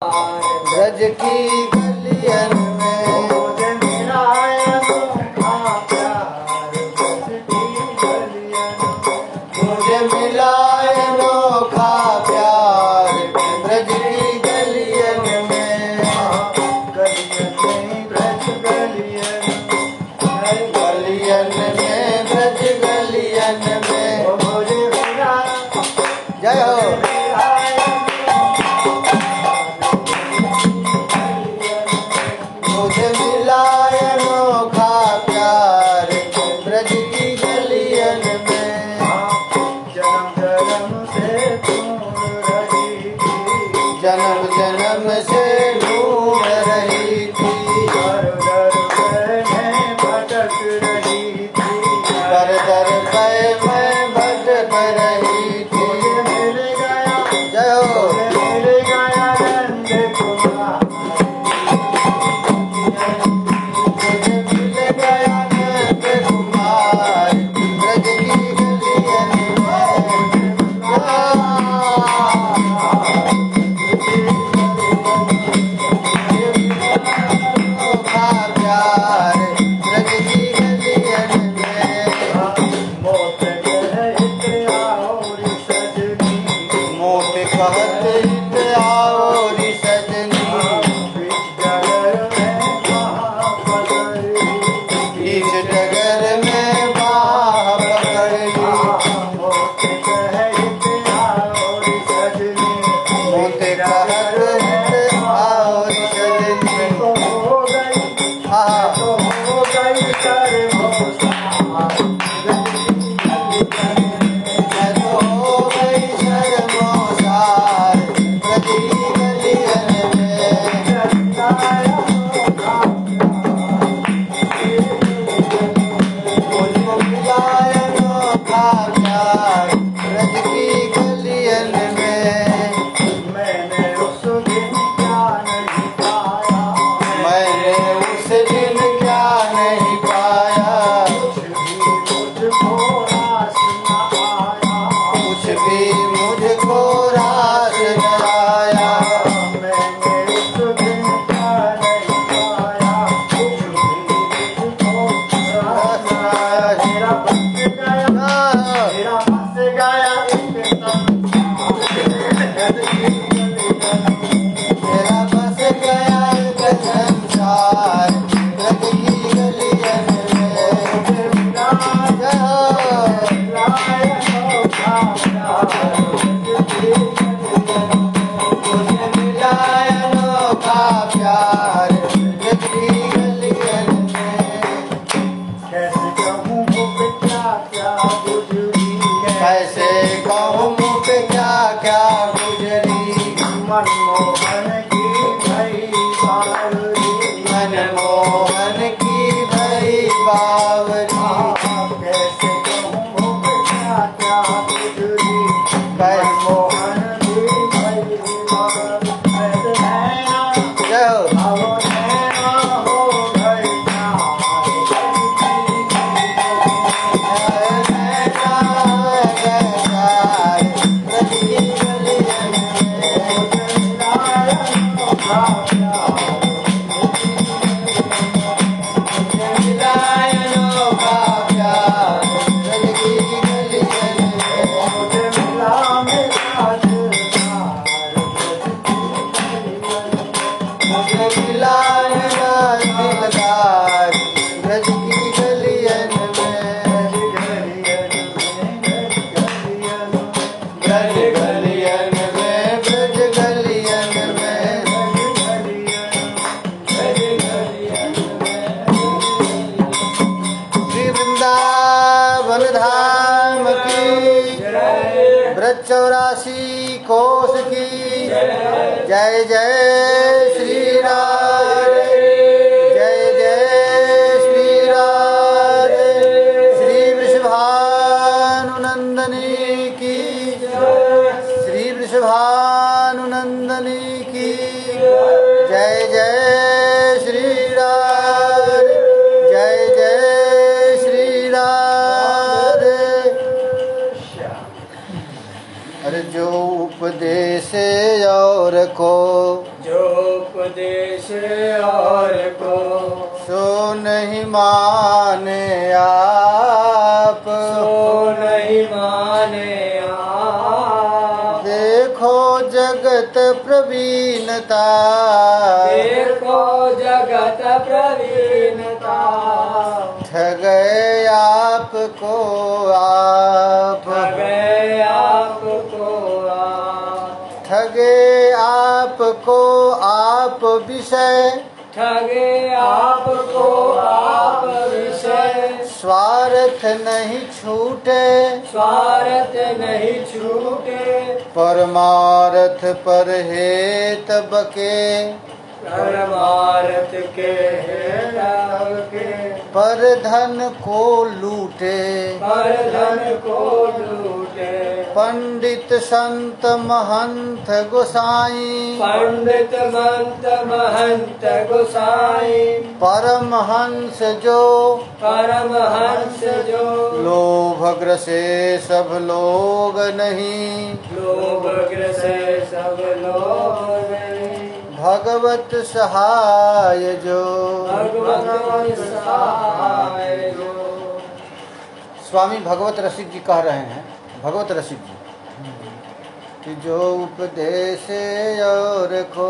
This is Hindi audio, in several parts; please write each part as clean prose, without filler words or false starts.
ब्रज की गलियन में मुझे मिला अनोखा प्यार। मुझे मिला अनोखा प्यार ब्रज की गलियन में। गलियन में ब्रज गलियन गलियन में ब्रज गलियन में मुझे मिला। जय हो। मुझे मिला अनोखा प्यार ब्रज की गलियन में। जन्म जन्म से ढूंढ रही थी। जन्म जन्म से ढूंढ रही थी। दर दर में भटक रही थी। दर दर मैं भटक रही थी। मिल गया। जय हो। मिल गया नंद कुमार। चौरासी कोस की जय जय श्री राधे। जय जय श्री राधे। श्री वृषभानुनंदनी की। श्री वृषभानुनंदनी की जय जय श्री राधे। जय जय श्री राधे। अरे जो उपदेश और को जो उपदेश और को सो नहीं माने आप, सो नहीं माने आप। देखो जगत प्रवीणता, देखो जगत प्रवीणता, ठगे आपको आप, ठगे आपको आप, ठगे आपको आप विषय, ठगे आपको आप विषय। स्वार्थ नहीं छूटे, स्वार्थ नहीं छूटे, परमार्थ पर हेत बके, परमार्थ के हेतव के, पर धन को लूटे, पर धन को लूटे। पंडित संत महंत गोसाई, पंडित मंत महंत गोसाई, परमहंस जो, परमहंस जो, लोभ ग्रसे सब लोग नहीं, लोभ ग्रसे सब लोग नहीं। भगवत सहाय जो, भगवत सहाय जो। स्वामी भगवत रसिक जी कह रहे हैं, भगवत रसिक जी, कि जो उपदेश और को,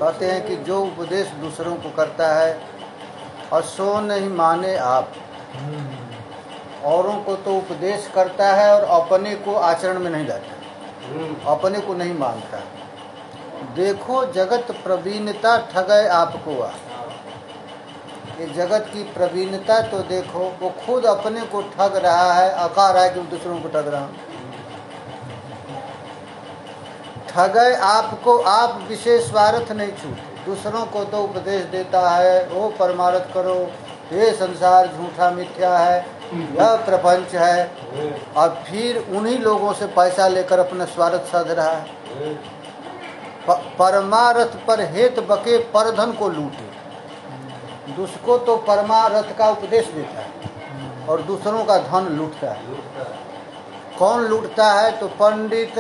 कहते हैं कि जो उपदेश दूसरों को करता है और सो नहीं माने आप, औरों को तो उपदेश करता है और अपने को आचरण में नहीं लाता, अपने को नहीं मानता। देखो जगत प्रवीणता ठगे आपको आ, ये जगत की प्रवीणता तो देखो, वो खुद अपने को ठग रहा है, अका रहा है कि दूसरों को ठग रहा हूं। ठगे आपको आप विशेष स्वार्थ नहीं छूटे, दूसरों को तो उपदेश देता है, वो परमार्थ करो, ये संसार झूठा मिथ्या है, यह प्रपंच है, और फिर उन्हीं लोगों से पैसा लेकर अपना स्वार्थ साध रहा है। परमार्थ पर हेत बके, परधन को लूटे। दूसको तो परमार्थ का उपदेश देता है और दूसरों का धन लूटता है। कौन लूटता है? तो पंडित,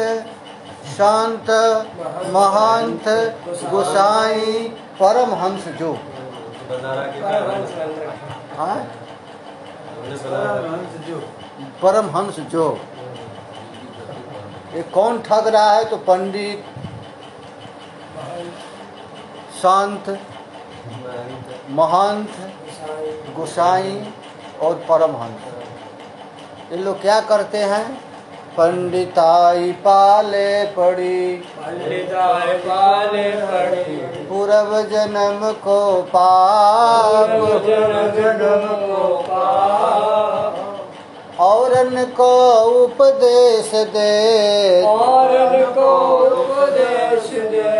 संत, महंत, गोसाई, परमहंस जो। हाँ? परमहंस जो। ये कौन ठग रहा है? तो पंडित, संत, महंत, गोसाई और परमहंस। ये लोग क्या करते हैं? पंडिताई पाले पड़ी, पंडिताई पाले पड़ी, पूर्व जन्म को पाप, जन्म को पाप, औरन को उपदेश दे, औरन को उपदेश दे,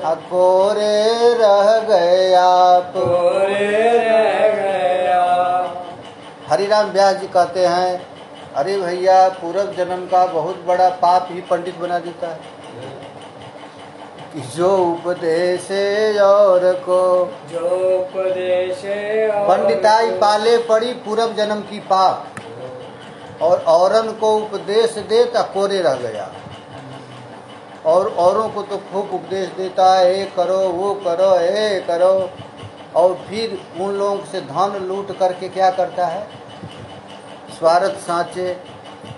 अकोरे रह गए आप। कोरे रह गया। हरिराम व्यास जी कहते हैं, अरे भैया, पूर्व जन्म का बहुत बड़ा पाप ही पंडित बना देता है। कि जो उपदेश और को, जो उपदेश पंडिताई पाले पड़ी पूर्व जन्म की पाप, और औरन को उपदेश दे तो कोरे रह गया। और औरों को तो खूब उपदेश देता है, ये करो, वो करो, ये करो, और फिर उन लोगों से धन लूट करके क्या करता है? स्वार्थ साँचे।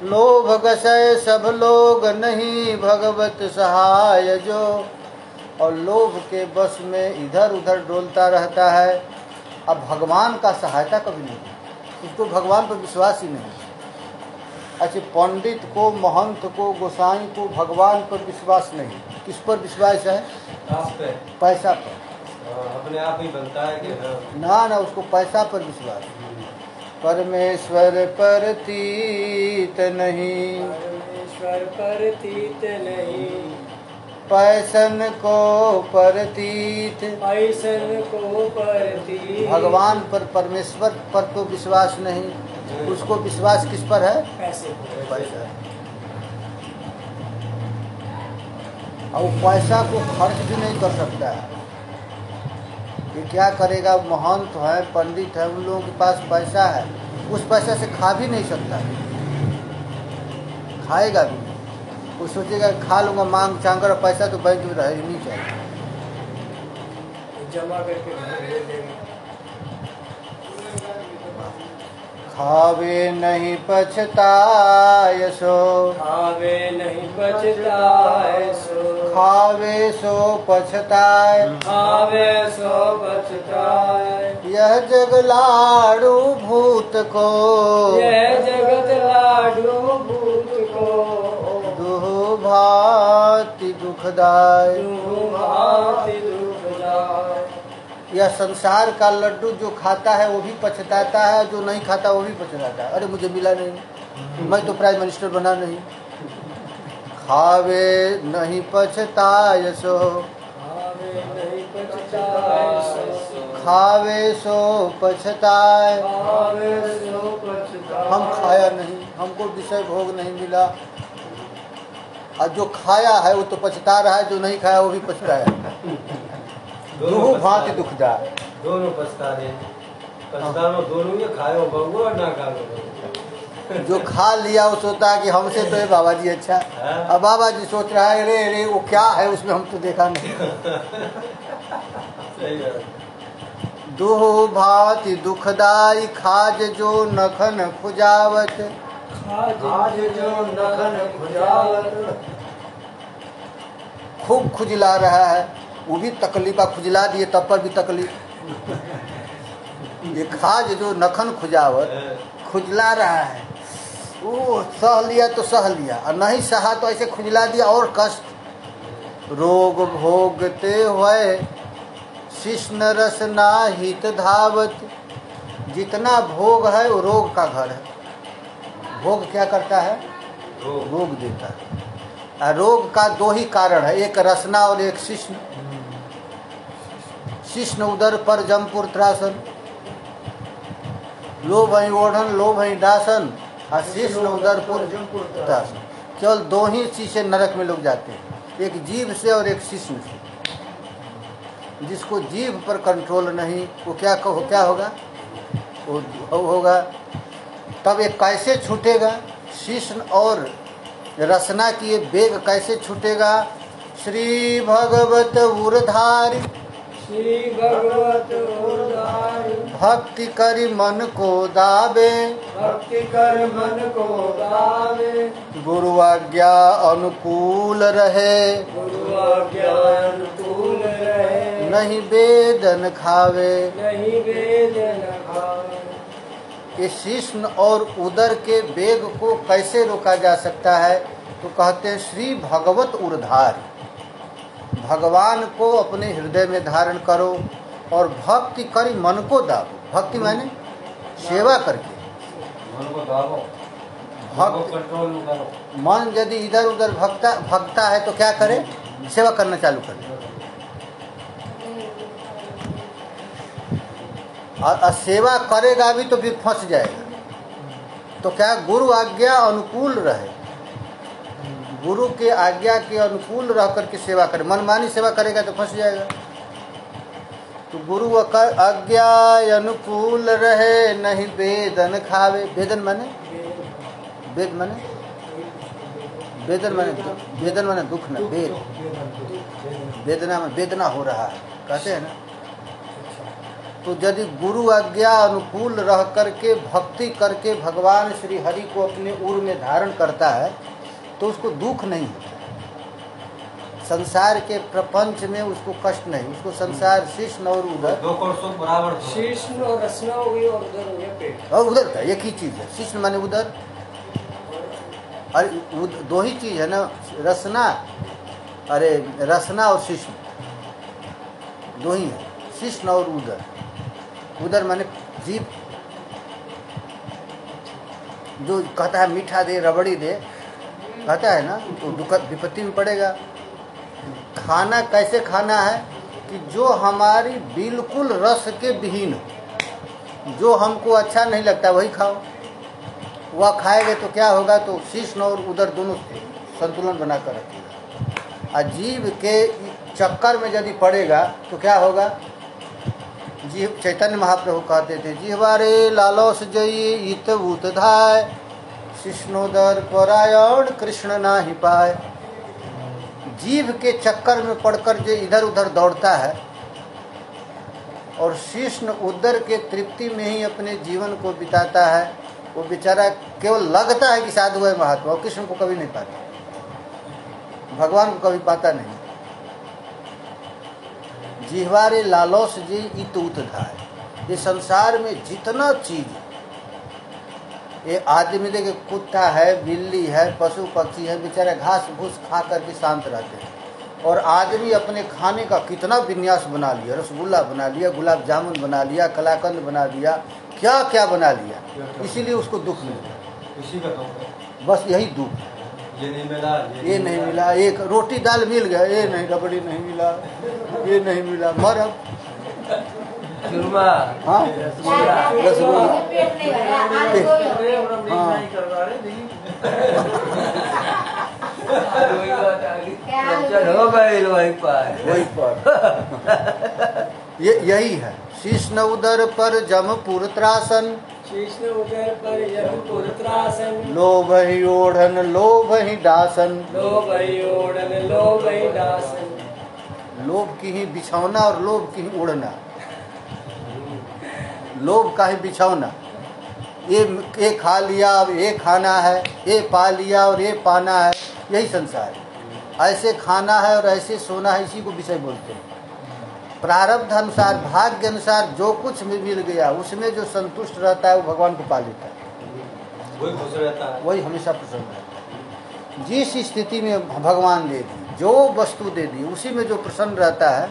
लोभ गसय सब लोग नहीं, भगवत सहाय जो। और लोभ के बस में इधर उधर डोलता रहता है। अब भगवान का सहायता कभी नहीं, उसको भगवान पर विश्वास ही नहीं। अच्छा, पंडित को, महंत को, गोसाई को भगवान पर विश्वास नहीं, किस पर विश्वास है? पैसा पर। अपने आप ही बनता है कि ना, उसको पैसा पर विश्वास। परमेश्वर पर तीत नहीं, परमेश्वर पर तीत नहीं, पैसन को परतीत, पैसन को परतीत। भगवान पर, परमेश्वर पर तो विश्वास नहीं, उसको विश्वास किस पर है? पैसे। पैसा। और पैसा को खर्च भी नहीं कर सकता है। ये क्या करेगा? महंत है, पंडित है, उन लोगों के पास पैसा है, उस पैसा से खा भी नहीं सकता, खाएगा भी। वो सोचेगा खा लूँगा, मांग चांग कर, पैसा तो बैंक में रह ही नहीं चाहिए। जमा करके घर भेज देंगे। खावे नहीं पछताय सो, खावे नहीं पछताए सो, खावे सो पछताय, खावे सो पछताए। यह जग लाडू भूत को, यह जगत लाडू भूत को, दुह भांति दुखदाय। दुह भांति दुखदाय। यह संसार का लड्डू जो खाता है वो भी पछताता है, जो नहीं खाता वो भी पछताता है। अरे मुझे मिला नहीं, मैं तो प्राइम मिनिस्टर बना नहीं। खावे नहीं पछताय सो, खावे नहीं पछताए सो, खावे सो पछताय। खावे सो पछताए। हम खाया नहीं, हमको विषय भोग नहीं मिला, और जो खाया है वो तो पछता रहा है, जो नहीं खाया वो भी पछताया। दुह भांति दुखदाय। दोनों पछता रहे, पछतानो दोनों ये खायो बहु और ना खायो। जो खा लिया वो सोचता है कि हमसे तो ये बाबा जी अच्छा, अब बाबा जी सोच रहा है अरे अरे वो क्या है उसमें, हम तो देखा नहीं। सही है। दुह भांति दुखदाई, खाज जो नखन खुजावत। खाज जो नखन खुजावत। खूब खुजला रहा है, वो भी तकलीफ, खुजला दिए तब पर भी तकलीफ। ये खाज जो नखन खुजावत, खुजला रहा है, वो सह लिया तो सह लिया, और नहीं सहा तो ऐसे खुजला दिया और कष्ट। रोग भोगते हुए शिष्ण रस नाहित धावत। जितना भोग है वो रोग का घर है। भोग क्या करता है? रोग देता है। रोग का दो ही कारण है, एक रसना और एक शिष्ण। शिष्ण उदर पर जमपुर त्रासन, लोभ है ओढ़न, लोभ है दासन, और शिष्ण उदर पर त्रासन। केवल दो ही चीज से नरक में लोग जाते हैं, एक जीभ से और एक शिष्ण से। जिसको जीभ पर कंट्रोल नहीं, वो क्या होगा? वो होगा। तब ये कैसे छूटेगा? शिष्ण और रसना की ये वेग कैसे छूटेगा? श्री भगवत उरधारी, श्री भगवत उरधारी। भक्ति करि मन को दाबे, भक्ति कर मन को दावे। गुरु आज्ञा अनुकूल रहे, गुरु आज्ञा अनुकूल रहे। नहीं वेदन खावे। नहीं वेदन खावे। ये शिष्ण और उदर के वेग को कैसे रोका जा सकता है? तो कहते हैं श्री भगवत उरधारी, भगवान को अपने हृदय में धारण करो और भक्ति करी मन को दाबो। भक्ति माने सेवा करके मन को दाबो, भक्त कंट्रोल करो। मन यदि इधर उधर भगता है तो क्या करे? सेवा करना चालू करे। और सेवा करेगा भी तो फिर फंस जाएगा। तो क्या गुरु आज्ञा अनुकूल रहे, गुरु के आज्ञा के अनुकूल रह करके सेवा करे। मनमानी सेवा करेगा तो फंस जाएगा। तो गुरु आज्ञा अनुकूल रहे, नहीं वेदन खावे। वेदन माने वेद माने वेदन माने दुख न, वेद वेदना में वेदना हो रहा है कहते हैं ना। तो यदि गुरु आज्ञा अनुकूल रह करके भक्ति करके भगवान श्री हरि को अपने उर में धारण करता है तो उसको दुख नहीं होता। संसार के प्रपंच में उसको कष्ट नहीं, उसको संसार शिष्ण और उदर दो को सुख बराबर। शिष्ण और रसना हो गई और उधर हो गया पेट। और उदर का एक ही चीज है। शिष्ण माने उदर, अरे दो ही चीज है ना, रसना, अरे रसना और शिष्ण दो ही है, शिष्ण और उदर। उदर माने जीभ, जो कहता है मीठा दे रबड़ी दे कहता है ना, तो विपत्ति में पड़ेगा। खाना कैसे खाना है कि जो हमारी बिल्कुल रस के विहीन हो, जो हमको अच्छा नहीं लगता वही खाओ। वह खाएंगे तो क्या होगा? तो शिष्ण और उदर दोनों संतुलन बनाकर रखेगा। और जीव के चक्कर में यदि पड़ेगा तो क्या होगा? जीव, चैतन्य महाप्रभु कहते थे, जिह्वारे लालौस जई इत भूत धाय, शिष्णोदर परायण कृष्ण ना ही पाए। जीव के चक्कर में पड़कर जो इधर उधर दौड़ता है और शीर्ण उदर के तृप्ति में ही अपने जीवन को बिताता है, वो बेचारा केवल लगता है कि साधु है महात्मा, और कृष्ण को कभी नहीं पाता, भगवान को कभी पाता नहीं। जिह्वारे लालौस जी इत उत धाय। ये संसार में जितना चीज, ये आदमी देखे कुत्ता है, बिल्ली है, पशु पक्षी है, बेचारे घास भूस खा करके शांत रहते हैं, और आदमी अपने खाने का कितना विन्यास बना लिया, रसगुल्ला बना लिया, गुलाब जामुन बना लिया, कलाकंद बना लिया, क्या क्या बना लिया, इसीलिए उसको दुख मिलता है। इसी का दुख है, बस यही दुख है। ये नहीं मिला, ये नहीं मिला, एक रोटी दाल मिल गया, ये नहीं, रबड़ी नहीं मिला, ये नहीं मिला, मर अब। चूरमा, हाँ रसगुल्ला, हो गए वही पर। यही है। शीर्ण उदर पर जमपुर त्रासन, शीर्ण उदर पर यमपुर त्रासन, लोभ ही ओढ़न लोभ ही दासन। लोभ ही ओढ़न लोभ ही दासन। लोभ की ही बिछौना और लोभ की ही ओढ़ना, लोभ का ही बिछौना। ये खा लिया, अब ये खाना है, ये पा लिया और ये पाना है, यही संसार है। ऐसे खाना है और ऐसे सोना है, इसी को विषय बोलते हैं। प्रारब्ध अनुसार, भाग्य अनुसार जो कुछ मिल गया उसमें जो संतुष्ट रहता है वो भगवान को पा लेता है, वही खुश रहता है, वही हमेशा प्रसन्न रहता है। जिस स्थिति में भगवान दे दी, जो वस्तु दे दी, उसी में जो प्रसन्न रहता है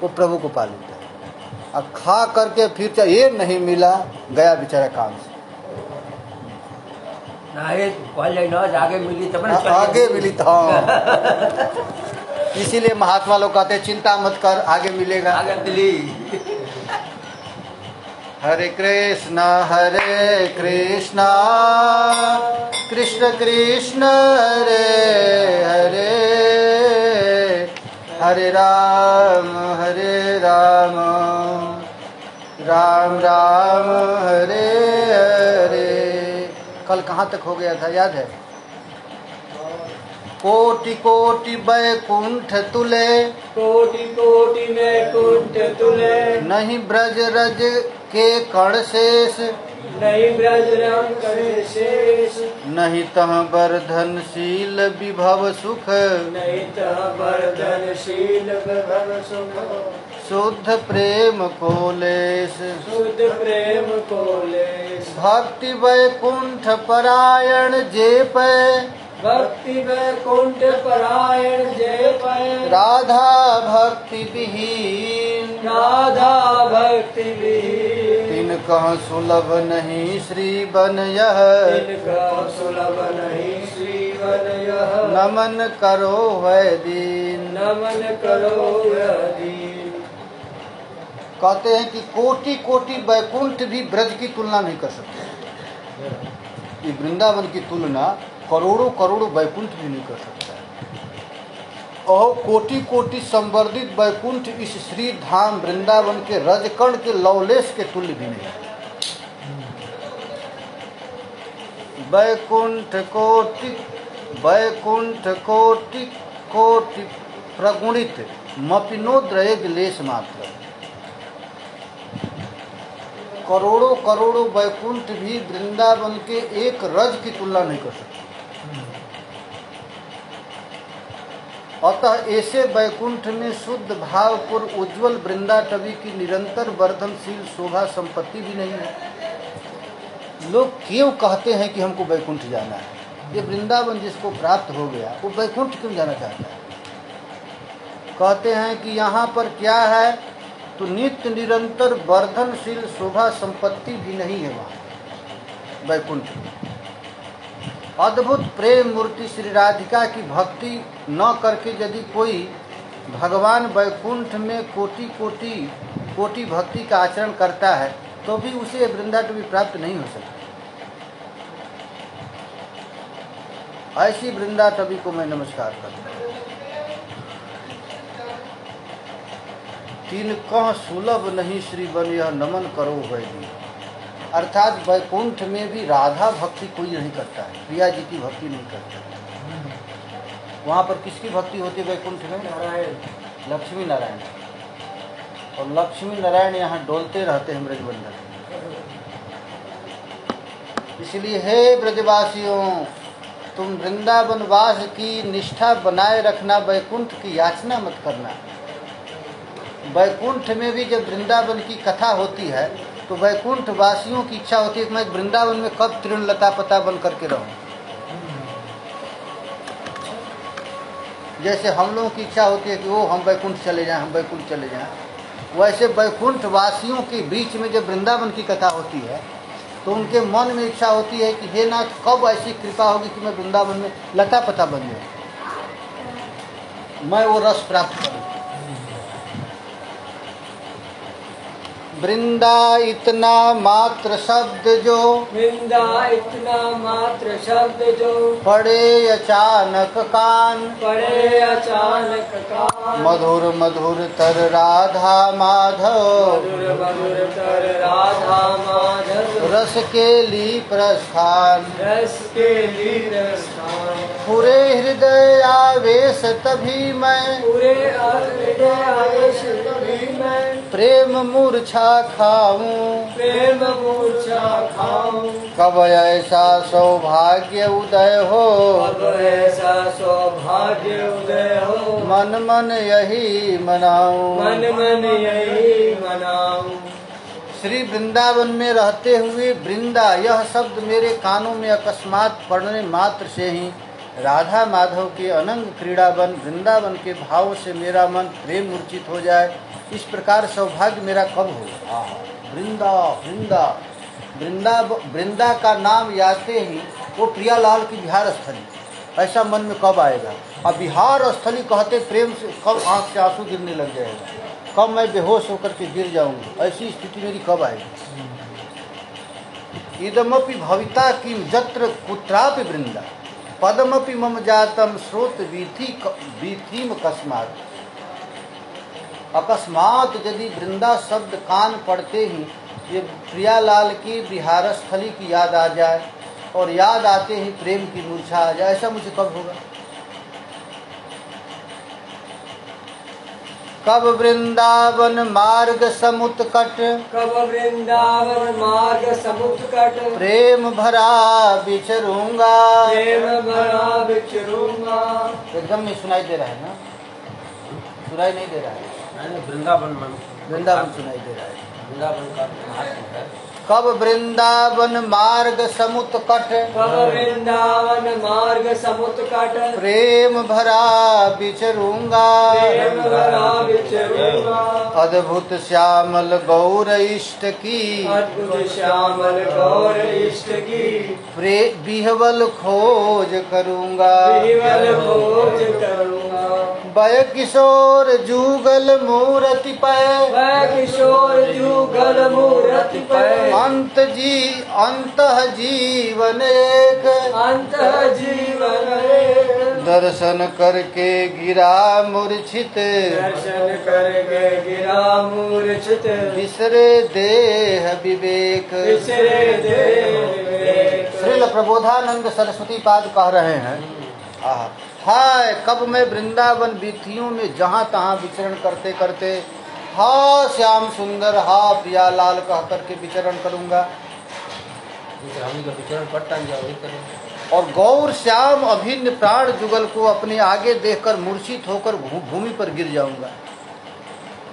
वो प्रभु को पा लेता है। अब खा करके फिर चाहे ये नहीं मिला, गया बेचारा काम से। आगे मिली तब आगे मिली तो इसीलिए महात्मा लोग कहते हैं चिंता मत कर, आगे मिलेगा। आगे दिली। हरे कृष्णा कृष्ण कृष्ण हरे हरे, हरे राम राम राम हरे हरे। कल कहाँ तक हो गया था याद है? कोटि कोटि बैकुंठ तुले, कोटि कोटि वैकुंठ तुले, नहीं ब्रज रज के कण शेष, नहीं ब्रज रंग करे शेष, नहीं तह वर्धनशील विभव सुख, नहीं तह वर्धनशील विभव सुख, शुद्ध प्रेम को लेस, शुद्ध प्रेम को लेस। भक्ति वैकुंठ परायण जे पै, भक्ति वैकुंठ परायण जय पै, राधा भक्ति विहीन, राधा भक्ति विहीन, तिन कह सुलभ नहीं श्री बन यह, इनका सुलभ नहीं श्री वन यह, नमन करो वै दीन। नमन करो यह दीन। कहते हैं कि कोटि कोटि वैकुंठ भी ब्रज की तुलना नहीं कर सकते। ये वृंदावन की तुलना करोड़ों करोड़ों वैकुंठ भी नहीं कर सकता है। और कोटि कोटि संवर्धित वैकुंठ इस श्री धाम वृंदावन के रजकण के लवलेश के तुल्य भी नहीं है। वैकुंठ कोटि कोटि प्रगुणित मपिनोद्रयग लेश मात्र। करोड़ों करोड़ों वैकुंठ भी वृंदावन के एक रज की तुलना नहीं कर सकते। अतः ऐसे वैकुंठ में शुद्ध भावपूर्ण उज्ज्वल वृंदाटवी की निरंतर वर्धनशील शोभा संपत्ति भी नहीं है। लोग क्यों कहते हैं कि हमको वैकुंठ जाना है? ये वृंदावन जिसको प्राप्त हो गया वो वैकुंठ क्यों जाना चाहता है? कहते हैं कि यहाँ पर क्या है, तो नित्य निरंतर वर्धनशील शोभा संपत्ति भी नहीं है वहाँ वैकुंठ में। अद्भुत प्रेम मूर्ति श्री राधिका की भक्ति न करके यदि कोई भगवान वैकुंठ में कोटि कोटि कोटि भक्ति का आचरण करता है तो भी उसे वृंदाटवी प्राप्त नहीं हो सकती। ऐसी वृंदाटवी को मैं नमस्कार करता हूँ। तीन कह सुलभ नहीं श्री बन यह, नमन करो वैदी। अर्थात वैकुंठ में भी राधा भक्ति कोई नहीं करता है, प्रिया जी की भक्ति नहीं करता है। वहाँ पर किसकी भक्ति होती है वैकुंठ में? नारायण, लक्ष्मी नारायण। और लक्ष्मी नारायण यहाँ डोलते रहते हैं ब्रजमंडल में। इसलिए हे ब्रजवासियों, तुम वृंदावन वास की निष्ठा बनाए रखना, वैकुंठ की याचना मत करना। वैकुंठ में भी जब वृंदावन की कथा होती है तो वैकुंठ वासियों की इच्छा होती है कि मैं वृंदावन में कब तृणलता पता बन करके रहूं। जैसे हम लोगों की इच्छा होती है कि वो हम वैकुंठ चले जाएं, हम वैकुंठ चले जाएं, वैसे वैकुंठ वासियों के बीच में जब वृंदावन की कथा होती है तो उनके मन में इच्छा होती है कि हे नाथ, कब ऐसी कृपा होगी कि मैं वृंदावन में लता पता बन जाऊं, मैं वो रस प्राप्त करूं। वृंदा इतना मात्र शब्द जो, वृंदा इतना मात्र शब्द जो, पड़े अचानक कान, पड़े अचानक कान, मधुर मधुर तर राधा माधव, मधुर मधुर तर राधा माधव, रस के ली प्रस्थान, रस के लिए स्थान, पूरे हृदय आवेश तभी मैं, पूरे हृदय आवेश तभी मैं, प्रेम मूर्छा खाऊं, प्रेम मूर्छा खाऊं, कब ऐसा सौभाग्य उदय हो, अब ऐसा सौभाग्य उदय हो, मन मन यही मनाऊं। मन मन यही मनाऊं। श्री वृंदावन में रहते हुए वृंदा यह शब्द मेरे कानों में अकस्मात पड़ने मात्र से ही राधा माधव के अनंग क्रीड़ावन वृंदावन के भाव से मेरा मन प्रेम मूर्छित हो जाए, इस प्रकार सौभाग्य मेरा कब होगा। वृंदा वृंदा वृंदा वृंदा का नाम याते ही वो प्रियालाल की बिहार स्थली, ऐसा मन में कब आएगा। अब बिहार स्थली कहते प्रेम से कब आँख से आंसू गिरने लग जाएगा, कब मैं बेहोश होकर के गिर जाऊंगी, ऐसी स्थिति मेरी कब आएगी। इदमपि भविता किम जत्र कुत्रापि वृंदा, पदमपि मम जातम स्रोत वीथीम अकस्मात। अकस्मात यदि वृंदा शब्द कान पड़ते ही ये प्रियालाल की बिहारस्थली की याद आ जाए और याद आते ही प्रेम की मूर्छा आ जाए, ऐसा मुझे कब होगा। कब वृंदावन मार्ग समुत्कट, कब वृंदावन मार्ग समुत्कट, प्रेम भरा विचरूंगा, प्रेम भरा विचरूंगा। एकदम नहीं सुनाई दे रहा है ना, सुनाई नहीं दे रहा है। वृंदावन सुनाई दे रहा है। वृंदावन का महात्म है। कब वृंदावन मार्ग समुत्कट, कब वृंदावन मार्ग समुत्कट, प्रेम भरा विचरूंगा, प्रेम भरा विचरूंगा। अद्भुत श्यामल गौर इष्ट की, अद्भुत श्यामल गौर इष्ट की, बिहवल खोज करूंगा, बिहवल खोज करूंगा। वय किशोर जुगल मूर्ति पै, वह किशोर जुगल मूर्ति पे, अंत जीवन एक, अंत जीवन एक। दर्शन करके गिरा मूर्छित, दर्शन करके गिरा मूर्छित, बिसरे देह विवेक। बिसरे देह विवेक। श्रील प्रबोधानंद सरस्वती पाद कह रहे हैं, हाय कब मैं वृंदावन वीथियों में जहाँ तहाँ विचरण करते करते हा श्याम सुंदर हा प्रियालाल कह करके विचरण करूंगा, और गौर श्याम अभिन्न प्राण जुगल को अपने आगे देखकर मूर्छित होकर भूमि पर गिर जाऊंगा।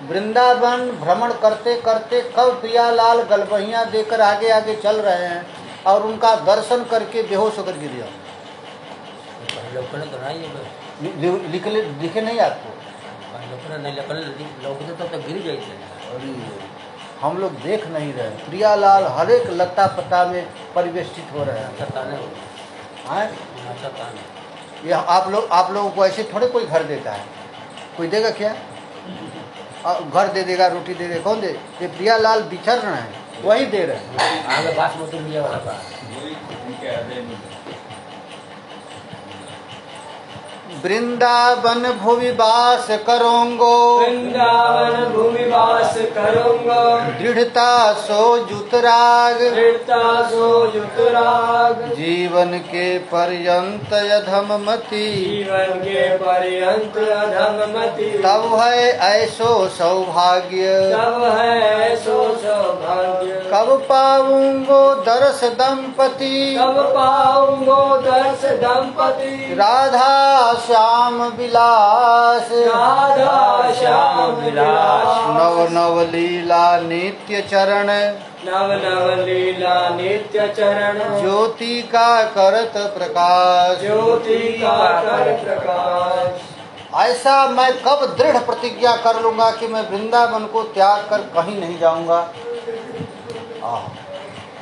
वृंदावन भ्रमण करते करते कब प्रियालाल गलबहियां देकर आगे आगे चल रहे हैं और उनका दर्शन करके बेहोश होकर गिर जाऊंगा। लिखे नहीं आपको, अरे हम लोग देख नहीं रहे, प्रियालाल हर एक लता पता में परिवेष्टित हो रहे हैं। ये आप लोगों को ऐसे थोड़े कोई घर देता है, कोई देगा क्या? घर दे देगा, रोटी दे देगा, कौन दे? ये प्रियालाल बिछड़ रहे हैं, वही दे रहे हैं। वृंदावन भूमि वास करोंगो, वृंदावन भूमि वास दास करूँगा दृढ़ता सो जुतराग दृढ़ता सो युतराग जीवन के पर्यंत अधम मति जीवन के पर्यंत अधम मति तब है ऐसो सौभाग्य तब है सो सौभाग्य कब पाऊंगो दरस दंपति कब पाऊंगो दर्श दंपति राधा श्याम विलास राधा श्याम विलास नव नव लीला नित्य चरण नव नव लीला नित्य चरण ज्योति का करत प्रकाश ज्योति का कर प्रकाश ऐसा मैं कब दृढ़ प्रतिज्ञा कर लूंगा कि मैं वृंदावन को त्याग कर कहीं नहीं जाऊंगा।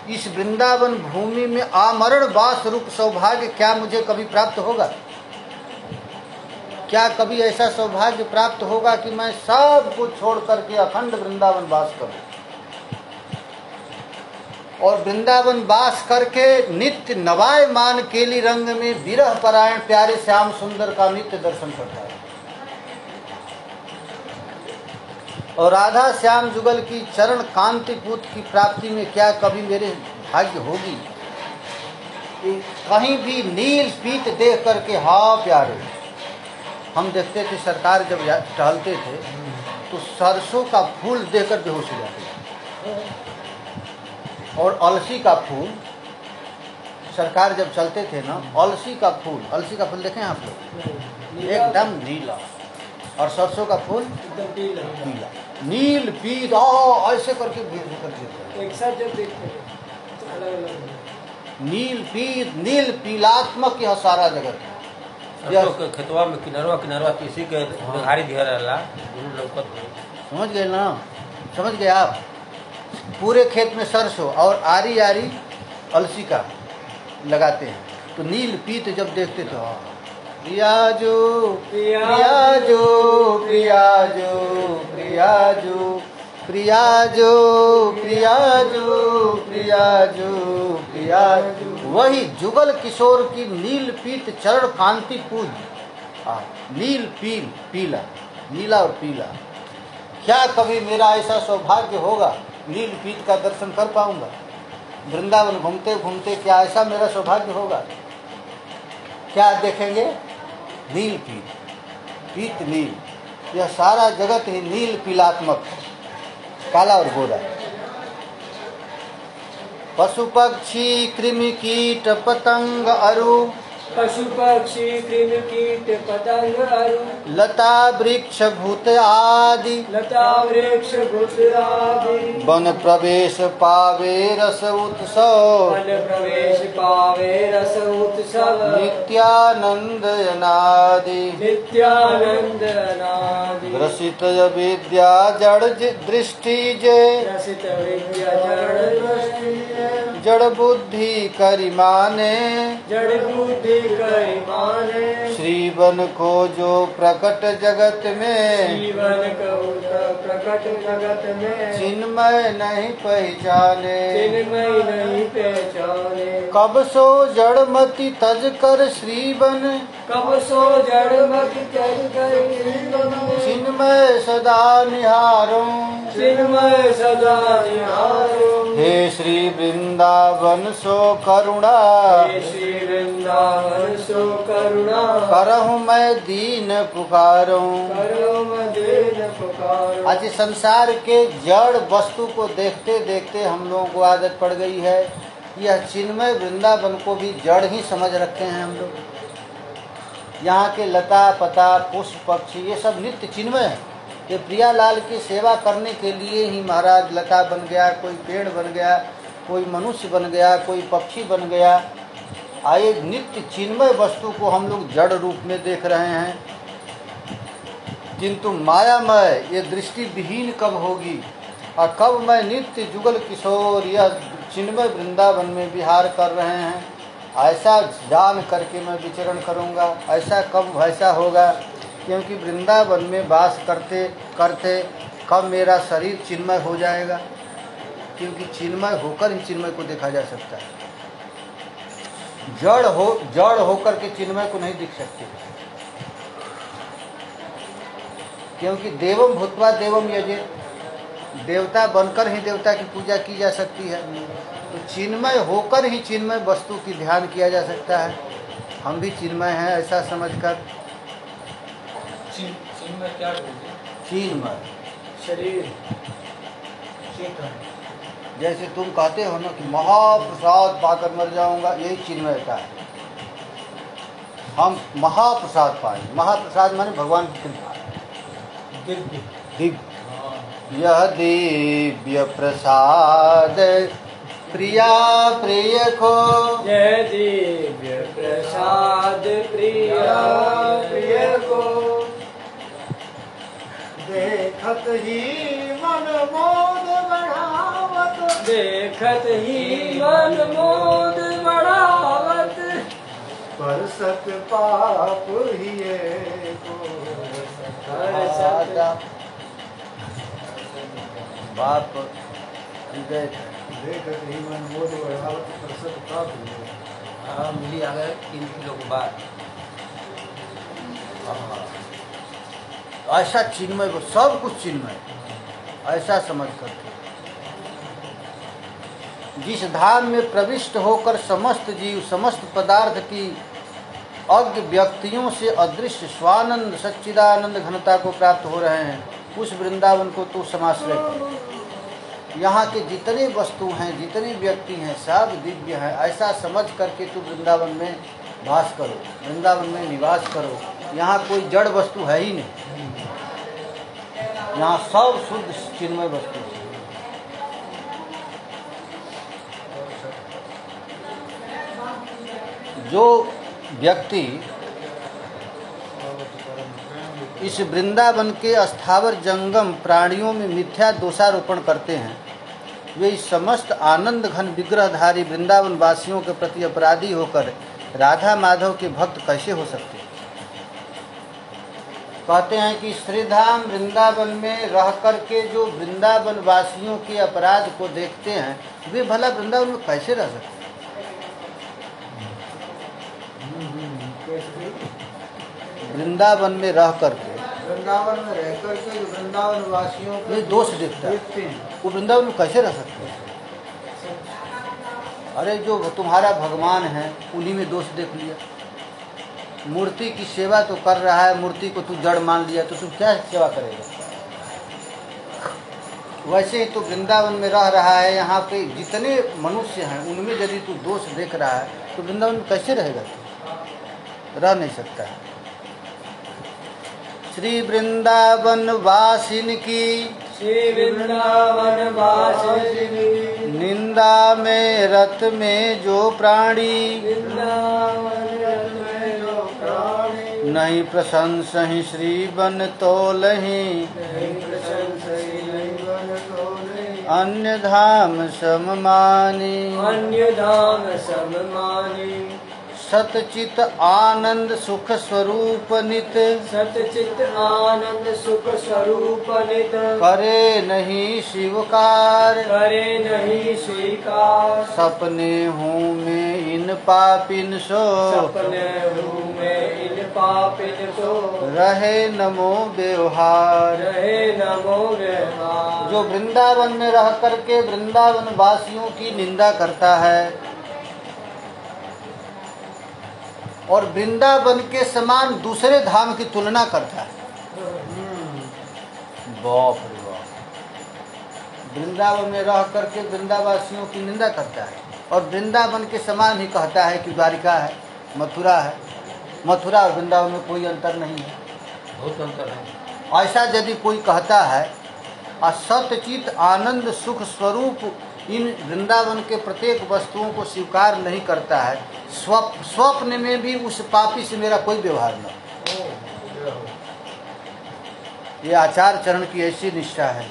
इस वृंदावन भूमि में आमरण वास रूप सौभाग्य क्या मुझे कभी प्राप्त होगा? क्या कभी ऐसा सौभाग्य प्राप्त होगा कि मैं सब कुछ छोड़ करके अखंड वृंदावन वास करूं और वृंदावन वास करके नित्य नवायमान केली रंग में विरह परायण प्यारे श्याम सुंदर का नित्य दर्शन करता है और राधा श्याम जुगल की चरण कांति पूत की प्राप्ति में क्या कभी मेरे भाग्य होगी? कहीं भी नील पीत देख करके हाँ प्यारे, हम देखते थे सरकार जब टहलते थे तो सरसों का फूल देखकर बेहोश हो जाते और अलसी का फूल, सरकार जब चलते थे ना, अलसी का फूल देखें आप लोग, एकदम नीला और सरसों का फूल एकदम पीला नील पीत ऐसे करके बेहोश कर देते एक साथ जब देखते हैं तो अलग अलग नील पीलात्मक यह सारा जगत है। सरसों के खेतवा में किनरवा किसी के घारी दिया रहला लौकत नहीं। समझ गए ना? समझ गए आप? पूरे खेत में सरसों और आरी आरी अलसी का लगाते हैं तो नील पीत जब देखते तो प्रियाजो प्रियाजो प्रियाजो प्रियाजो प्रियाजो प्रियाजो प्रियाजो प्रियाजो वही जुगल किशोर की नील पीत चरण कांति पूज नील पीला नीला और पीला। क्या कभी मेरा ऐसा सौभाग्य होगा नील पीत का दर्शन कर पाऊंगा? वृंदावन घूमते घूमते क्या ऐसा मेरा सौभाग्य होगा? क्या देखेंगे? नील पीत नील, यह सारा जगत ही नील पीलात्मक, काला और गोरा। पशु पक्षी कृमि कीट पतंग अरु पशु पक्षी कृमि कीट पतंग अरु लता वृक्ष भूत आदि लता वृक्ष भूत आदि वन प्रवेश पावे रस उत्सव वन प्रवेश पावे रस उत्सव नित्यानंद अनादि नित्यानंद अनादि रसित विद्या जड़ दृष्टि जे रसित विद्या जड़ दृष्टि जड़ बुद्धि करिमाने जड़ बुद्धि करिमाने श्रीवन को जो प्रकट जगत में जीवन को प्रकट जगत में चिन्मय नहीं पहचाने चिन्मय नहीं पहचाने कब सो जड़मति तज कर श्रीवन कब सो जड़ मत चल गई चिन्मय सदा निहारो चिन्मय सदा निहारो हे श्री वृंदावन सो करुणा हे श्री वृंदावन सो करुणा करहूँ मैं दीन पुकारूं। करो मदीन पुकारो। आज संसार के जड़ वस्तु को देखते देखते हम लोगों को आदत पड़ गई है, यह चिन्मय वृंदावन को भी जड़ ही समझ रखे हैं हम लोग। यहाँ के लता पता पुष्प पक्षी ये सब नित्य चिन्मय है। ये प्रियालाल की सेवा करने के लिए ही महाराज लता बन गया, कोई पेड़ बन गया, कोई मनुष्य बन गया, कोई पक्षी बन गया। आए नित्य चिन्मय वस्तु को हम लोग जड़ रूप में देख रहे हैं, किंतु मायामय ये दृष्टि विहीन कब होगी और कब मैं नित्य जुगल किशोर यह चिन्मय वृंदावन में विहार कर रहे हैं, ऐसा जान करके मैं विचरण करूंगा। ऐसा कब ऐसा होगा? क्योंकि वृंदावन में वास करते करते कब मेरा शरीर चिन्मय हो जाएगा, क्योंकि चिन्मय होकर ही चिन्मय को देखा जा सकता है। जड़ होकर के चिन्मय को नहीं दिख सकते, क्योंकि देवम भूत्वा देवम यजेत, देवता बनकर ही देवता की पूजा की जा सकती है, तो चिन्मय होकर ही चिन्मय वस्तु की ध्यान किया जा सकता है। हम भी चिन्मय हैं ऐसा समझकर। चिन्मय क्या बोलते हैं? चिन्मय शरीर जैसे तुम कहते हो ना कि महाप्रसाद पाकर मर जाऊंगा, यही चिन्मयता है। हम महाप्रसाद पाएंगे। महाप्रसाद माने भगवान की कृपा, दिव्य। दिव्य। यह दिव्य प्रसाद प्रिया प्रिय को, यह दिव्य प्रसाद प्रिया प्रिय को, देखत ही मन मोद बढ़ावत, देखत ही मन मोद बढ़ावत, परसत पाप हिये को, परसत बाप हृदय देखत ही मन मोद बढ़ावत, परसत पाप हिये। हाँ, मिली आ गए 3 किलो के बाद। ऐसा चिन्मय, सब कुछ चिन्मय, ऐसा समझ करके जिस धाम में प्रविष्ट होकर समस्त जीव समस्त पदार्थ की अज्ञ व्यक्तियों से अदृश्य स्वानंद सच्चिदानंद घनता को प्राप्त हो रहे हैं, उस वृंदावन को तू समाश्रय कर। यहाँ के जितने वस्तु हैं, जितने व्यक्ति हैं, सब दिव्य हैं, ऐसा समझ करके तू वृंदावन में वास करो, वृंदावन में निवास करो। यहाँ कोई जड़ वस्तु है ही नहीं, यहाँ सब शुद्ध चिन्मय वस्तु है। जो व्यक्ति इस वृंदावन के स्थावर जंगम प्राणियों में मिथ्या दोषारोपण करते हैं, वे इस समस्त आनंद घन विग्रहधारी वृंदावन वासियों के प्रति अपराधी होकर राधा माधव के भक्त कैसे हो सकते हैं। कहते हैं कि श्रीधाम वृंदावन में रह करके जो वृंदावन वासियों के अपराध को देखते हैं, वे भला वृंदावन में कैसे रह सकते हैं। वृंदावन में रह करके, वृंदावन में रह करके जो वृंदावन वासियों ये दोष देखता है, देखते हैं, वो वृंदावन में कैसे रह सकते हैं। अरे जो तुम्हारा भगवान है उन्हीं में दोष देख लिया। मूर्ति की सेवा तो कर रहा है, मूर्ति को तू जड़ मान लिया, तो तू क्या सेवा करेगा। वैसे ही तो वृंदावन में रह रहा है, यहाँ पे जितने मनुष्य हैं उनमें यदि तू दोष देख रहा है तो वृंदावन में कैसे रहेगा तू, रह नहीं सकता है। श्री वृंदावन वासिन की, श्री वृंदावन वासिनी, निंदा में रत में जो प्राणी, वृंदावन में जो प्राणी, नहीं प्रशंसहि श्री बन तोलहि, नहीं प्रशंसहि जीवन को नहीं, अन्य धाम सममानी। अन्य धाम सममानी, सतचित आनंद सुख स्वरूप नित, सतचित आनंद सुख स्वरूप नित, करे नहीं शिवकार, करे नहीं स्वीकार, सपने हूँ मैं इन पापिन सो, सपने हूँ मैं इन पापिन को, रहे नमो व्यवहार। रहे नमो व्यवहार। जो वृंदावन में रह करके वृंदावन वासियों की निंदा करता है और वृंदावन के समान दूसरे धाम की तुलना करता है, बाप रे बाप, वृंदावन में रह करके वृंदावासियों की निंदा करता है और वृंदावन के समान ही कहता है कि द्वारिका है, मथुरा है। मथुरा और वृंदावन में कोई अंतर नहीं है, बहुत अंतर है। ऐसा यदि कोई कहता है और सतचित आनंद सुख स्वरूप इन वृंदावन के प्रत्येक वस्तुओं को स्वीकार नहीं करता है, स्वप्न में भी उस पापी से मेरा कोई व्यवहार न हो। ये आचार्य चरण की ऐसी निष्ठा है।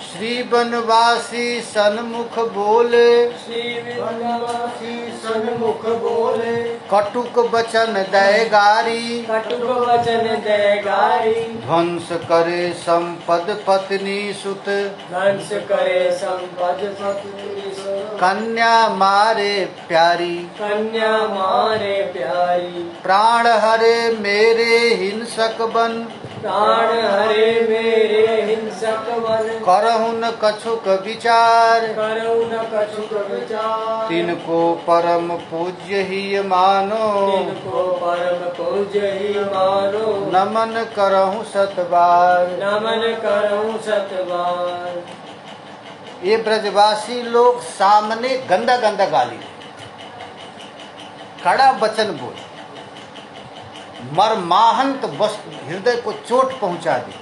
श्री बनवासी सन्मुख बोले, श्री वृंदावासी सन्मुख बोले, कटुक वचन दयगारी, कटुक वचन दयगारी, ध्वंस करे संपद पत्नी सुत, ध्वंस करे संपद पत्नी सुत, कन्या मारे प्यारी, कन्या मारे प्यारी, प्राण हरे मेरे हिंसक बन, प्राण हरे मेरे हिंसक मन, करहु न कछुक विचार, करो न कछुक विचार। तिनको परम पूज्य ही मानो, तिनको परम पूज्य ही मानो। नमन करहु सतबार। नमन करहु सतबार। ये ब्रजवासी लोग सामने गंदा गंदा गाली दे, कड़ा वचन बोले, मर्माहंत वस्तु हृदय को चोट पहुंचा दे,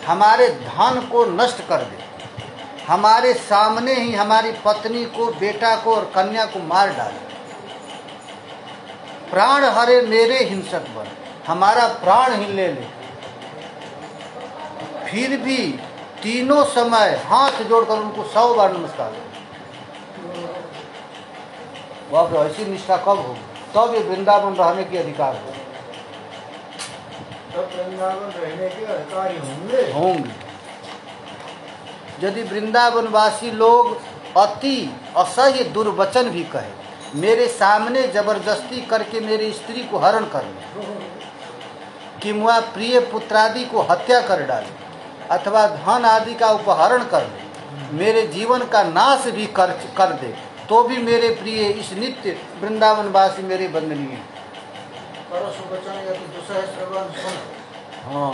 हमारे धन को नष्ट कर दे, हमारे सामने ही हमारी पत्नी को, बेटा को और कन्या को मार डाले, प्राण हरे मेरे हिंसक बन, हमारा प्राण ही ले ले। फिर भी तीनों समय हाथ जोड़कर उनको 100 बार नमस्कार करो। बाप रे, ऐसी निष्ठा कब होगी? तब ये वृंदावन रहने के अधिकार हो तब वृंदावन रहने के अधिकारी होंगे। यदि वृंदावनवासी लोग अति असह्य दुर्वचन भी कहे, मेरे सामने जबरदस्ती करके मेरी स्त्री को हरण कर ले, किंवा प्रिय पुत्रादि को हत्या कर डाले, अथवा धन आदि का उपहरण कर ले, मेरे जीवन का नाश भी कर दे, तो भी मेरे प्रिय इस नित्य वृंदावनवासी मेरे बंधनीय हैं। परसु वचन यदि दुसह श्रवण सुन। हाँ,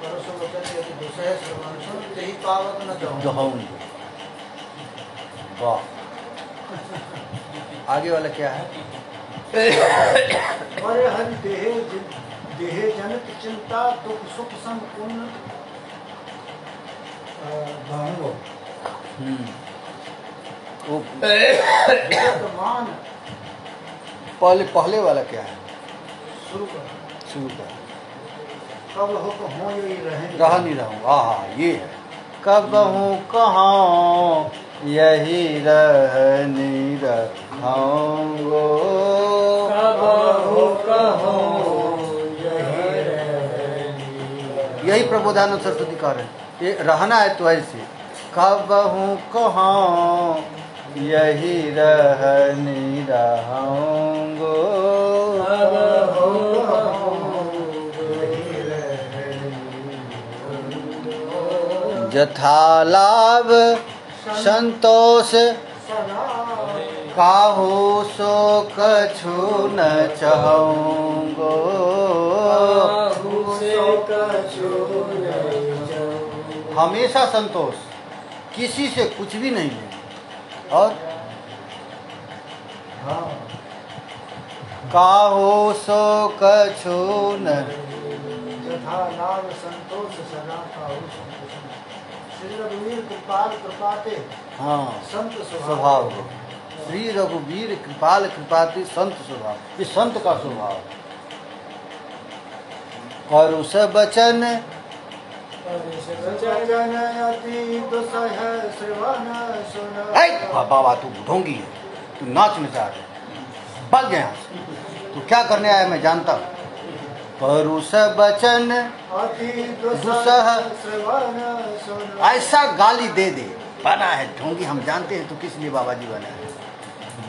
परसु वचन यदि दुसह श्रवण सुन, तेहि पावक न जाऊं। दहाऊंगे। वाह, आगे वाला क्या है? पर हरि देहे जनित चिंता दुख सुख संपूर्ण भांगो। वो मान पहले वाला क्या है? शुरू कर। शुरू कर। कब हो तो हो यही रहेंगे। रह नहीं रहूँ। हाँ, ये है। कब हूँ कहाँ यही रहनी रहूँगो, कब हो कहो यही रहनी। यही प्रबोधानंद सरस्वती कह रहे हैं। ये रहना है तो ऐसे, कब हूँ कहाँ यही रहनी रहूँगो, कब हो कहो यही रहनी। यथा लाभ संतोष काहू सो कछु न चाहूँगो, हमेशा संतोष, किसी से कुछ भी नहीं लेना, और काहू सो कछु न। यथा लाभ संतोष सदा काहू संतोष। श्री रघुवीर कृपाल कृपाते हाँ, संत स्वभाव है। श्री रघुवीर कृपाल कृपाते संत स्वभाव, ये संत का स्वभाव है। करुष बचन बाबा, तू ढोंगी है, तू नाच नचा रहे, भाग गया यहाँ से। तू क्या करने आया मैं जानता हूँ। परुष बचन दुसह, ऐसा गाली दे दे, बना है ढोंगी, हम जानते हैं तो किस लिए बाबा जी बना है।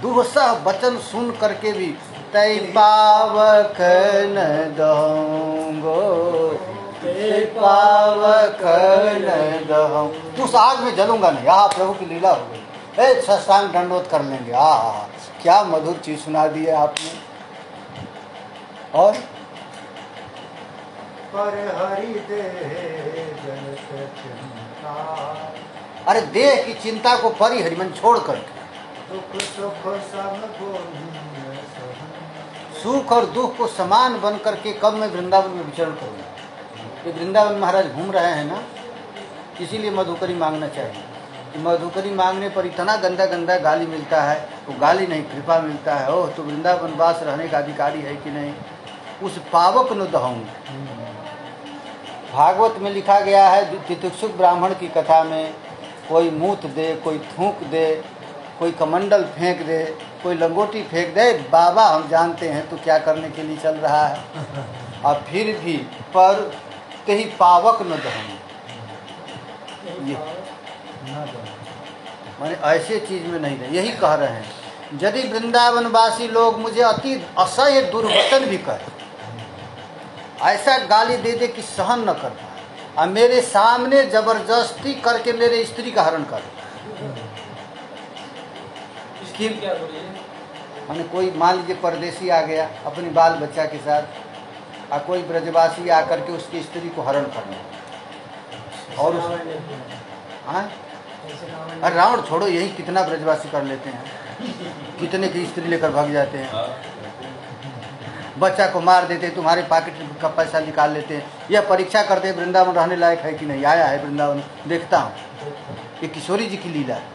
दुसह वचन सुन करके भी तै पावक न दूंगो, पावक न दहूं। तू उस आग में जलूंगा नहीं। हाँ, प्रभु की लीला हो गई। साष्टांग दंडोत कर लेंगे। हाँ, क्या मधुर चीज सुना दी है आपने। और पर हरि देह जनित चिंता, अरे देह की चिंता को परिहरि मन छोड़ करके दुख सुख सब सुख और दुख को समान बन करके कब मैं वृंदावन में विचरण करूँगा। ये वृंदावन महाराज घूम रहे हैं ना, इसीलिए मधुकरी मांगना चाहिए। मधुकरी मांगने पर इतना गंदा गंदा गाली मिलता है, वो गाली नहीं कृपा मिलता है। ओह, तो वृंदावन वास रहने का अधिकारी है कि नहीं। उस पावक न दहूँ। भागवत में लिखा गया है, तितिक्षुक ब्राह्मण की कथा में, कोई मूत दे, कोई थूक दे, कोई कमंडल फेंक दे, कोई लंगोटी फेंक दे, बाबा हम जानते हैं तो क्या करने के लिए चल रहा है। और फिर भी पर कहीं पावक न दहूँ। ये माने ऐसे चीज में नहीं रहे। यही कह रहे हैं, यदि वृंदावनवासी लोग मुझे अति असह्य दुर्वचन भी कहे, ऐसा गाली दे दे कि सहन न कर पाए, और मेरे सामने जबरदस्ती करके मेरे स्त्री का हरण कर। इसकी क्या बोलिए? माने कोई मान लीजिए परदेसी आ गया अपनी बाल बच्चा के साथ, और कोई ब्रजवासी आकर के उसकी स्त्री को हरण करना। और हाँ, अरे रावण छोड़ो, यही कितना ब्रजवासी कर लेते हैं, कितने की स्त्री लेकर भाग जाते हैं, बच्चा को मार देते, तुम्हारे पॉकेट का पैसा निकाल लेते हैं। यह परीक्षा करते हैं वृंदावन रहने लायक है कि नहीं। आया है वृंदावन, देखता हूँ, ये किशोरी जी की लीला है।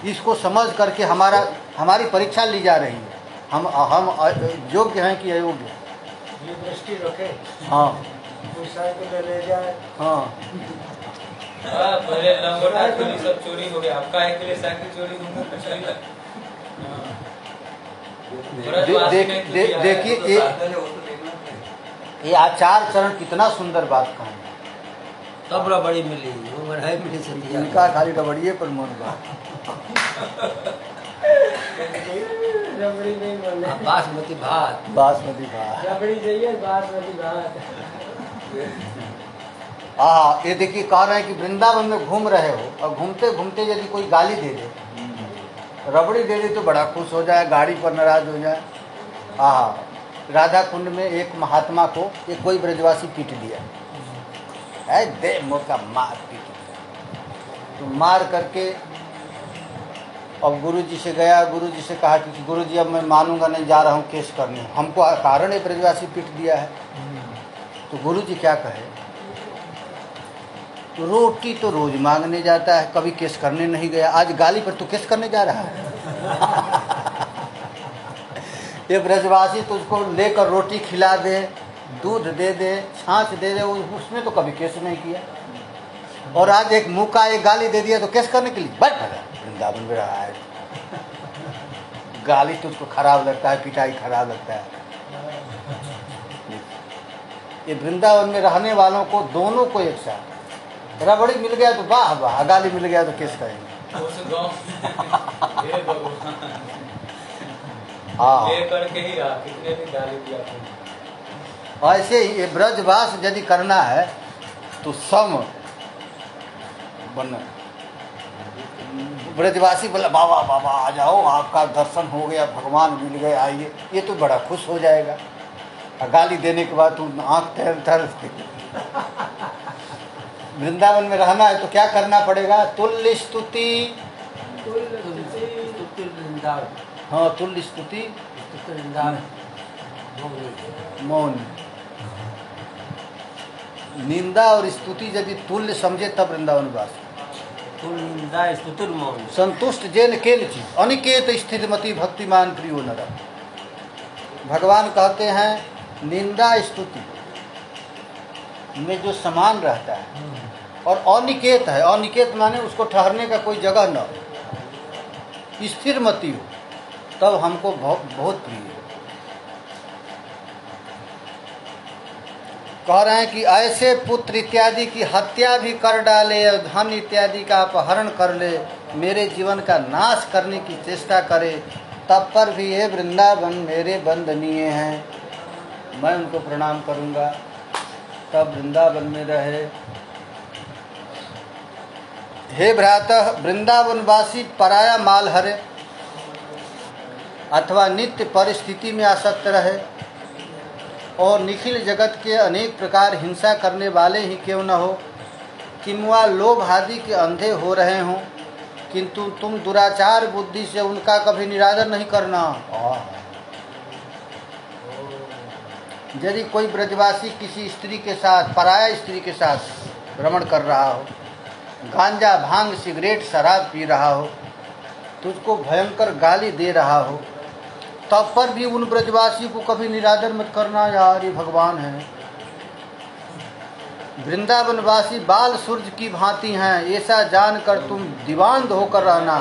इसको समझ करके हमारी परीक्षा ली जा रही है, हम योग्य हैं कि अयोग्य। ये दृष्टि रखे, हाँ कोई साइकिल ले जाए। हाँ, पहले लंगोटा चोरी सब चोरी हो गया, आपका एक के लिए साइकिल चोरी होगा। देखिए ये आचार चरण कितना सुंदर बात कहा। तब रबड़ी मिली, वो बढ़ाई मिली सतिया। इनका खाली रबड़िए पर मन बा। रबड़ी नहीं बोले, बासमती भात। बासमती भात। रबड़ी चाहिए, बासमती भात। ये देखिए कह रहे हैं कि वृंदावन में घूम रहे हो और घूमते घूमते यदि कोई गाली दे दे, रबड़ी दे दे तो बड़ा खुश हो जाए, गाड़ी पर नाराज हो जाए। राधा कुंड में एक महात्मा को एक कोई ब्रजवासी पीट दिया, दे मौका मार पीट दिया। तो मार करके अब गुरुजी से गया, गुरुजी से कहा कि गुरुजी अब मैं मानूंगा नहीं, जा रहा हूँ केस करने, हमको कारण है ब्रजवासी पीट दिया है। तो गुरुजी क्या कहे, तो रोटी तो रोज मांगने जाता है, कभी केस करने नहीं गया, आज गाली पर तो केस करने जा रहा है। ये ब्रजवासी तो उसको लेकर रोटी खिला दे, दूध दे दे, छाछ दे दे, उसमें तो कभी केस नहीं किया। और आज एक मुँह का एक गाली दे दिया तो केस करने के लिए बैठ गया। वृंदावन में रहा है, गाली तो उसको खराब लगता है, पिटाई खराब लगता है। ये वृंदावन में रहने वालों को दोनों को एक साथ, रबड़ी मिल गया तो वाह वाह, गाली मिल गया तो केस करेंगे। हाँ, करके ही रहा, कितने भी गाली दिया। ऐसे ही ये ब्रजवास यदि करना है तो सम बन, ब्रजवासी बोला बाबा बाबा आ जाओ, आपका दर्शन हो गया, भगवान मिल गए, आइए, ये तो बड़ा खुश हो जाएगा। और गाली देने के बाद तुम आँख तैर तैर। वृंदावन में रहना है तो क्या करना पड़ेगा, तुल्य स्तुति। हाँ, तुल्य स्तुति मौन। निंदा और स्तुति यदि तुल्य समझे तब वृंदावन वास। निंदा स्तुति मौन। संतुष्ट जैन केल चीज अनिकेत स्थिरमति भक्तिमान प्रियो नर। भगवान कहते हैं निंदा स्तुति में जो समान रहता है और अनिकेत है, अनिकेत माने उसको ठहरने का कोई जगह न, स्थिर मति हो, तब हमको बहुत प्रिय है। कह रहे हैं कि ऐसे पुत्र इत्यादि की हत्या भी कर डाले और धन इत्यादि का अपहरण कर ले, मेरे जीवन का नाश करने की चेष्टा करे, तब पर भी ये वृंदावन मेरे वंदनीय हैं, मैं उनको प्रणाम करूंगा, तब वृंदावन में रहे। हे भ्रातः, वृंदावनवासी पराया माल हरे अथवा नित्य परिस्थिति में आसक्त रहे और निखिल जगत के अनेक प्रकार हिंसा करने वाले ही क्यों न हो, किंवा लोभ आदि के अंधे हो रहे हों, किंतु तुम दुराचार बुद्धि से उनका कभी निरादर नहीं करना। यदि कोई ब्रजवासी किसी स्त्री के साथ, पराया स्त्री के साथ भ्रमण कर रहा हो, गांजा भांग सिगरेट शराब पी रहा हो, तुझको भयंकर गाली दे रहा हो, तब पर भी उन ब्रजवासी को कभी निरादर मत करना। यार ये भगवान है। वृंदावनवासी बाल सूरज की भांति हैं, ऐसा जानकर तुम दीवान होकर रहना,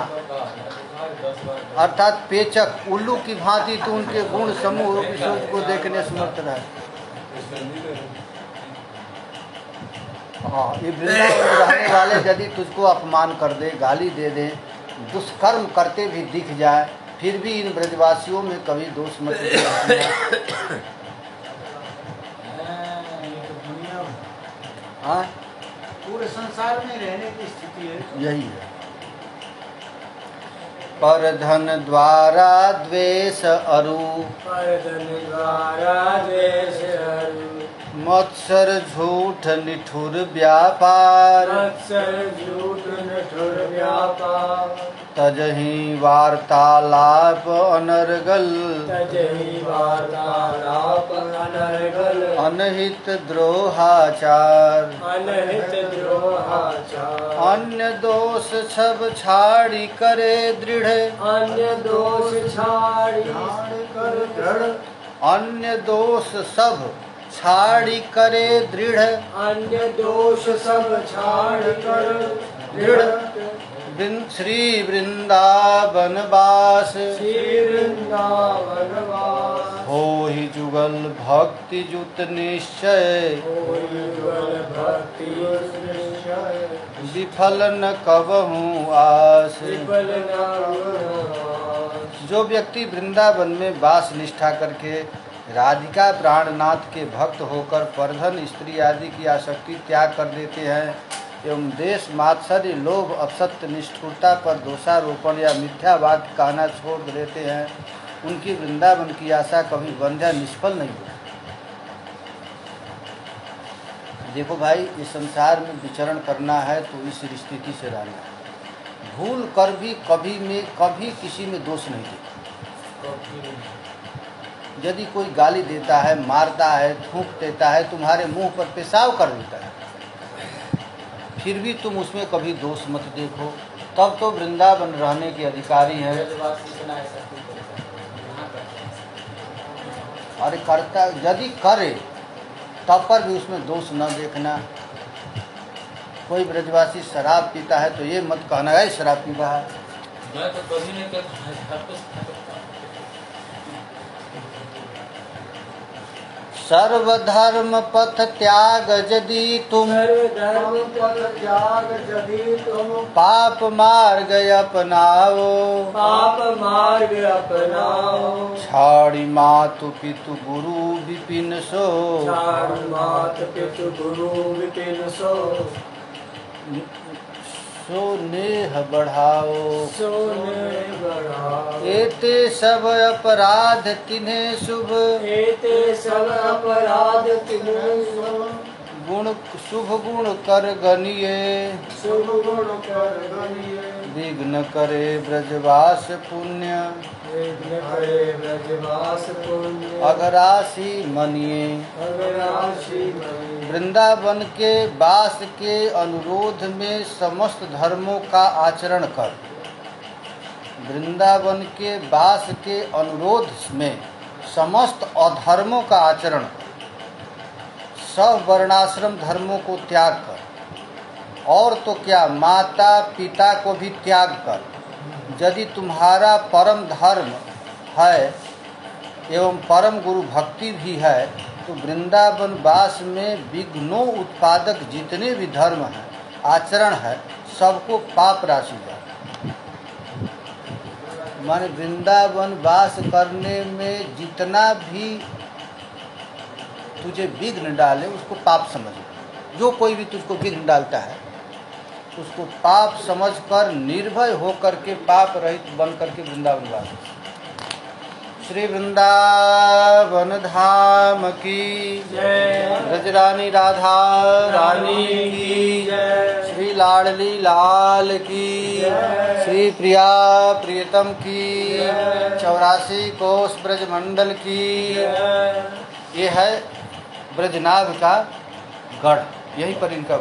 अर्थात पेचक उल्लू की भांति तू उनके गुण समूह सूरज को देखने समर्थ रहे। हाँ, ये वृंदावन में रहने वाले यदि तुझको अपमान कर दे, गाली दे दे, दुष्कर्म करते भी दिख जाए, फिर भी इन ब्रजवासियों में कभी दोष मत हाँ पूरे संसार में रहने की स्थिति है। यही है। पर धन द्वारा द्वेष अरु, पर धन द्वारा द्वेष अरु, मत्सर झूठ निठुर व्यापार, मत्सर झूठ निठुर व्यापार, तजहि वार्तालाप अनर्गल, तजहि वार्तालाप अनर्गल, अनहित द्रोहाचार, अनहित द्रोहाचार, अन्य दोष सब छाड़ी करे दृढ़, अन्य दोष छाड़ी कर दृढ़, अन्य दोष सब छाड़ी करे दृढ़, अन्य दोष सब छाड़ कर दृढ़, श्री वृंदावन वास, श्री वृंदावन वास, हो ही जुगल भक्ति जुत निश्चय, होई जुगल भक्ति निश्चय, विफल न कबहूँ आस। विफल न आस। जो व्यक्ति वृंदावन में वास निष्ठा करके राधिका प्राणनाथ के भक्त होकर परधन स्त्री आदि की आसक्ति त्याग कर देते हैं एवं देश मात्सर्य लोभ असत्य निष्ठुरता पर दोषारोपण या मिथ्या वाक्य कहना छोड़ देते हैं, उनकी वृंदावन की आशा कभी बंध्या निष्फल नहीं होती। देखो भाई, इस संसार में विचरण करना है तो इस स्थिति से रहना है। भूल कर भी कभी किसी में दोष नहीं देखो। यदि कोई गाली देता है, मारता है, थूक देता है, तुम्हारे मुंह पर पेशाब कर देता है, फिर भी तुम उसमें कभी दोष मत देखो, तब तो वृंदावन रहने के अधिकारी हैं। अरे करता यदि करे तब पर भी उसमें दोष न देखना। कोई ब्रजवासी शराब पीता है तो ये मत कहना है शराब पी रहा है। मैं तो कभी नहीं करता। सर्वधर्म पथ त्याग यदि तुम, सर्वधर्म पथ त्याग यदि तुम, पाप मार्ग अपनाओ, पाप मार्ग अपनाओ, छाड़ी मातु पितु गुरु विपिन सो, छाड़ मात पितु गुरु विपिन सो, सो नेह बढ़ाओ, सोने बढ़ाओ, एते सब अपराध तिन्हें शुभ, एते सब अपराध तिन्हें शुभ, गुण शुभ गुण कर गनिये, शुभ गुण कर गनिये, विघ्न करे ब्रजवास पुण्य, विघ्न करे ब्रजवास पुण्य, अघरासी मनिये। अघरासी मनिये। वृंदावन के वास के अनुरोध में समस्त धर्मों का आचरण कर, वृंदावन के वास के अनुरोध में समस्त अधर्मों का आचरण कर, सब वर्णाश्रम धर्मों को त्याग कर, और तो क्या माता पिता को भी त्याग कर। यदि तुम्हारा परम धर्म है एवं परम गुरु भक्ति भी है तो वृंदावन वास में विघ्नों उत्पादक जितने भी धर्म हैं, आचरण है, सबको पाप राशि जाए। माने वृंदावन वास करने में जितना भी तुझे विघ्न डाले उसको पाप समझ। जो कोई भी तुझको विघ्न डालता है उसको पाप समझकर निर्भय होकर के पाप रहित बन करके वृंदावन वास। श्री वृंदावन धाम की जय, ब्रजरानी राधा रानी की जय, श्री लाडली लाल की जय, श्री प्रिया प्रियतम की जय, 84 कोस ब्रज मंडल की। जय। ये है ब्रजनाभ का गढ़, यहीं पर इनका